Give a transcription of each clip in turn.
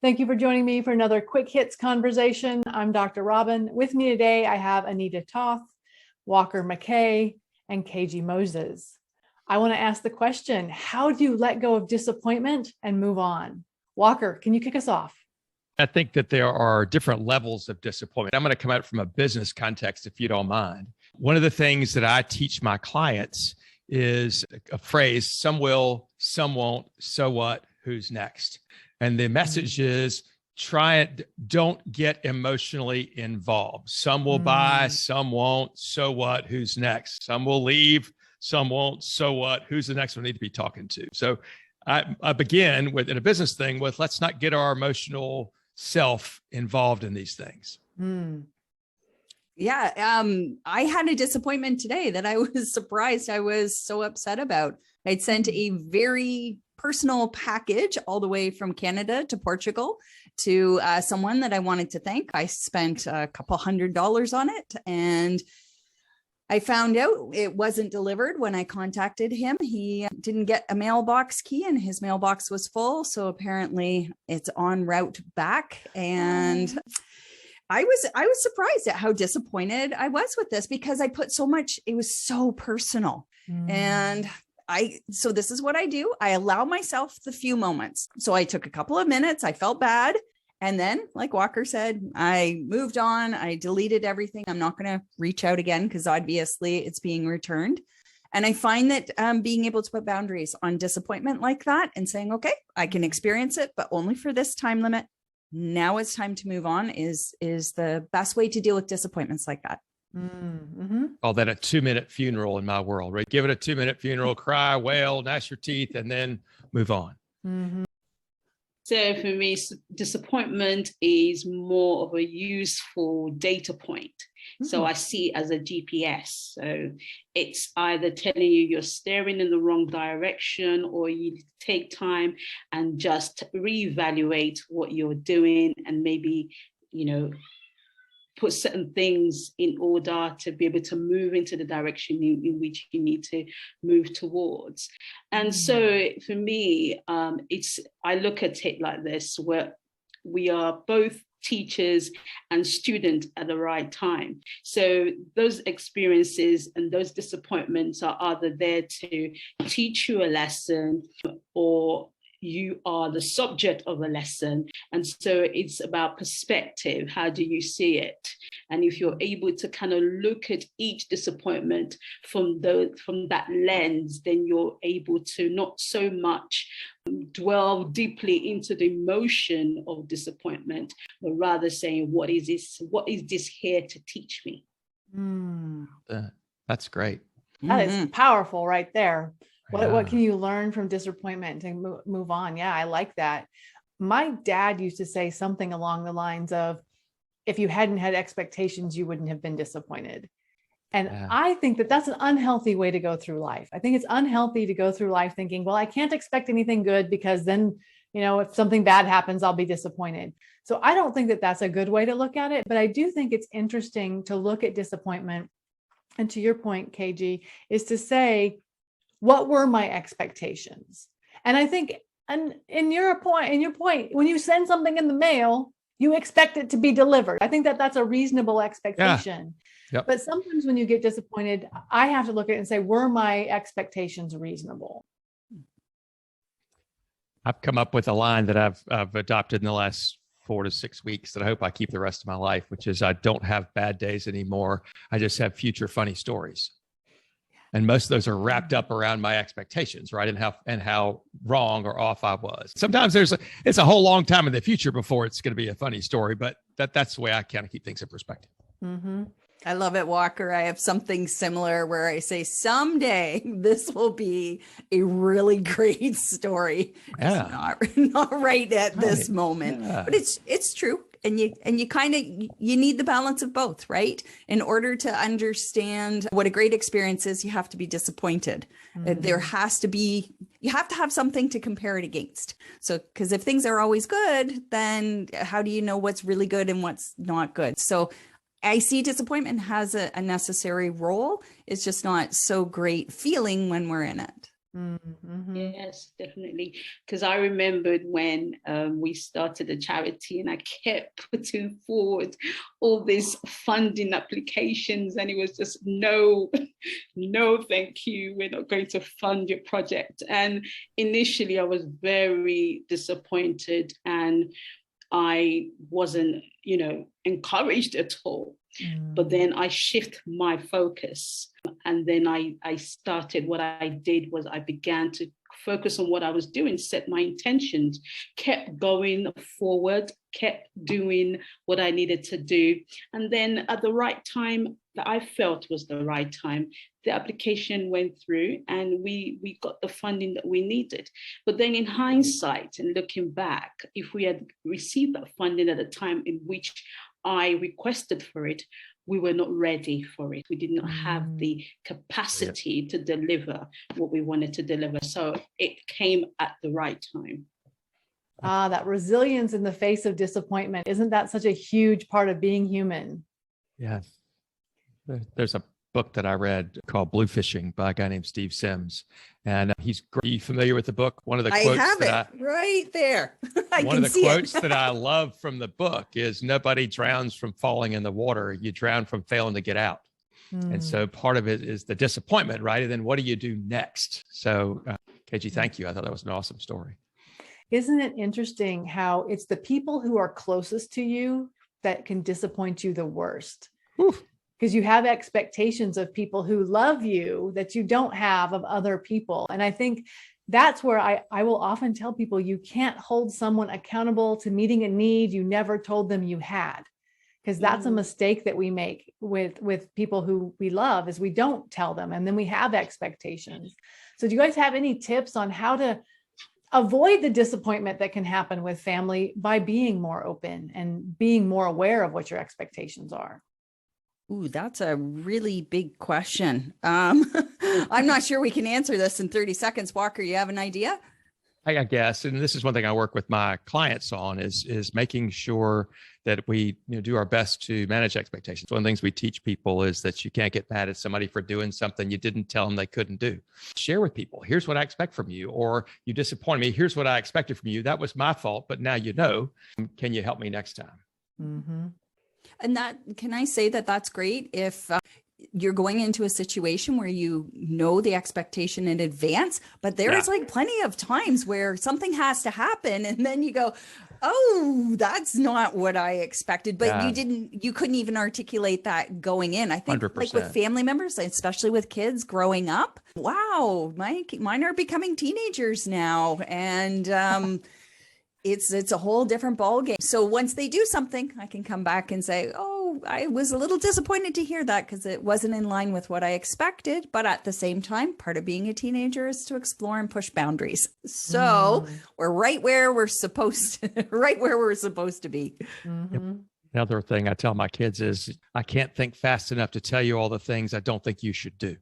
Thank you for joining me for another Quick Hits conversation. I'm Dr. Robyn. With me today, I have Anita Toth, Walker McKay, and Keji Moses. I want to ask the question, how do you let go of disappointment and move on? Walker, can you kick us off? I think that there are different levels of disappointment. I'm going to come at it from a business context, if you don't mind. One of the things that I teach my clients is a phrase, some will, some won't, so what, who's next? And the message is don't get emotionally involved. Some will buy, some won't, so what, who's next? Some will leave, some won't, so what, who's the next one I need to be talking to? So I begin with, in a business thing, with let's not get our emotional self involved in these things. Yeah. I had a disappointment today that I was surprised I was so upset about. I'd sent a very personal package all the way from Canada to Portugal to someone that I wanted to thank. I spent a couple $100 on it, and I found out it wasn't delivered when I contacted him. He didn't get a mailbox key and his mailbox was full. So apparently it's en route back. And I was surprised at how disappointed I was with this because I put so much, it was so personal. And so this is what I do. I allow myself the few moments. So I took a couple of minutes. I felt bad. And then, like Walker said, I moved on. I deleted everything. I'm not going to reach out again because obviously it's being returned. And I find that being able to put boundaries on disappointment like that and saying, okay, I can experience it, but only for this time limit. Now it's time to move on is the best way to deal with disappointments like that. Call that a 2-minute funeral in my world, right? Give it a 2-minute funeral, cry, wail, gnash your teeth, and then move on. So for me, disappointment is more of a useful data point. So I see it as a GPS. So it's either telling you you're steering in the wrong direction, or you take time and just reevaluate what you're doing and maybe, put certain things in order to be able to move into the direction in which you need to move towards. And so for me, I look at it like this, where we are both teachers and students at the right time. So those experiences and those disappointments are either there to teach you a lesson, or you are the subject of a lesson. And so it's about perspective. How do you see it? And if you're able to kind of look at each disappointment from that lens, then you're able to not so much dwell deeply into the emotion of disappointment, but rather saying, what is this here to teach me? That's great. That is powerful right there. What can you learn from disappointment and move on? Yeah, I like that. My dad used to say something along the lines of, if you hadn't had expectations, you wouldn't have been disappointed. And I think that that's an unhealthy way to go through life. I think it's unhealthy to go through life thinking, well, I can't expect anything good because then, if something bad happens, I'll be disappointed. So I don't think that that's a good way to look at it, but I do think it's interesting to look at disappointment. And to your point, KG, is to say, what were my expectations? And I think, and in your point, when you send something in the mail, you expect it to be delivered. I think that that's a reasonable expectation. Yep. But sometimes when you get disappointed, I have to look at it and say, were my expectations reasonable? I've come up with a line that I've adopted in the last 4 to 6 weeks that I hope I keep the rest of my life, which is, I don't have bad days anymore. I just have future funny stories. And most of those are wrapped up around my expectations, right? And how wrong or off I was. Sometimes it's a whole long time in the future before it's going to be a funny story, but that's the way I kind of keep things in perspective. I love it, Walker. I have something similar where I say, someday this will be a really great story. Yeah. It's not right at this moment, but it's true. And you kind of, you need the balance of both, right? In order to understand what a great experience is, you have to be disappointed. You have to have something to compare it against. So, because if things are always good, then how do you know what's really good and what's not good? So I see disappointment has a necessary role. It's just not so great feeling when we're in it. Mm-hmm. Yes, definitely. Because I remembered when we started the charity, and I kept putting forward all these funding applications, and it was just no, no, thank you. We're not going to fund your project. And initially, I was very disappointed, and I wasn't, encouraged at all. But then I shift my focus, and then I started, what I did was I began to focus on what I was doing, set my intentions, kept going forward, kept doing what I needed to do. And then at the right time that I felt was the right time, the application went through, and we got the funding that we needed. But then in hindsight and looking back, if we had received that funding at the time in which I requested for it, we were not ready for it. We did not have the capacity to deliver what we wanted to deliver. So it came at the right time. That resilience in the face of disappointment. Isn't that such a huge part of being human? Yeah. There's a book that I read called Blue Fishing by a guy named Steve Sims. And he's great. Are you familiar with the book? One of the quotes I have it right there. One of the quotes that I love from the book is, nobody drowns from falling in the water. You drown from failing to get out. And so part of it is the disappointment, right? And then what do you do next? So KG, thank you. I thought that was an awesome story. Isn't it interesting how it's the people who are closest to you that can disappoint you the worst? Because you have expectations of people who love you that you don't have of other people. And I think that's where I will often tell people, you can't hold someone accountable to meeting a need you never told them you had. Because that's a mistake that we make with people who we love, is we don't tell them, and then we have expectations. So do you guys have any tips on how to avoid the disappointment that can happen with family by being more open and being more aware of what your expectations are? Ooh, that's a really big question. I'm not sure we can answer this in 30 seconds. Walker, you have an idea? I guess, and this is one thing I work with my clients on, is making sure that we do our best to manage expectations. One of the things we teach people is that you can't get mad at somebody for doing something you didn't tell them they couldn't do. Share with people, here's what I expect from you, or you disappointed me, here's what I expected from you. That was my fault, but now you know. Can you help me next time? Mm-hmm. And that, can I say that that's great if you're going into a situation where you know the expectation in advance, but there's like plenty of times where something has to happen, and then you go, oh, that's not what I expected. But you couldn't even articulate that going in. I think 100%. Like with family members, especially with kids growing up, wow, mine are becoming teenagers now. And it's a whole different ballgame. So once they do something, I can come back and say, oh, I was a little disappointed to hear that because it wasn't in line with what I expected. But at the same time, part of being a teenager is to explore and push boundaries. So we're right where we're supposed to, be. Mm-hmm. Yep. Another thing I tell my kids is, I can't think fast enough to tell you all the things I don't think you should do.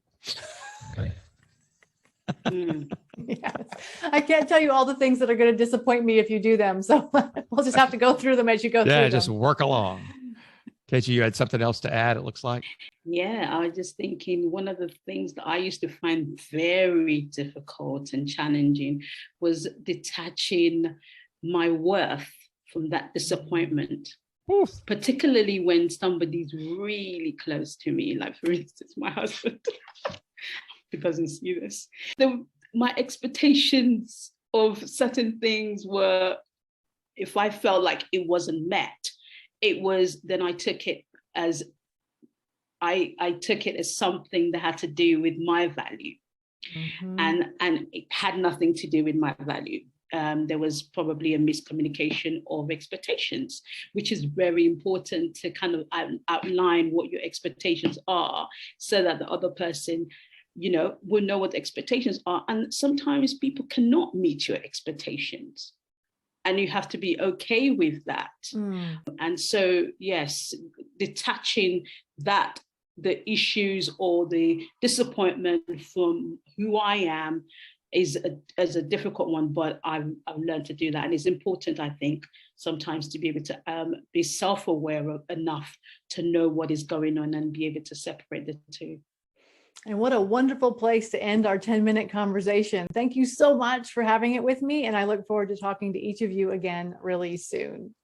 Yes. I can't tell you all the things that are going to disappoint me if you do them. So we'll just have to go through them as you go through them. Yeah, just work along. KG, you had something else to add, it looks like. Yeah, I was just thinking, one of the things that I used to find very difficult and challenging was detaching my worth from that disappointment. Oof. Particularly when somebody's really close to me, like for instance, my husband. He doesn't see this. My expectations of certain things were, if I felt like it wasn't met, then I took it as something that had to do with my value. And it had nothing to do with my value. There was probably a miscommunication of expectations, which is very important to kind of outline what your expectations are, so that the other person will know what the expectations are. And sometimes people cannot meet your expectations, and you have to be okay with that. And so, yes, detaching the issues or the disappointment from who I am is a difficult one, but I've learned to do that. And it's important, I think, sometimes to be able to be self-aware enough to know what is going on and be able to separate the two. And what a wonderful place to end our 10-minute conversation. Thank you so much for having it with me. And I look forward to talking to each of you again really soon.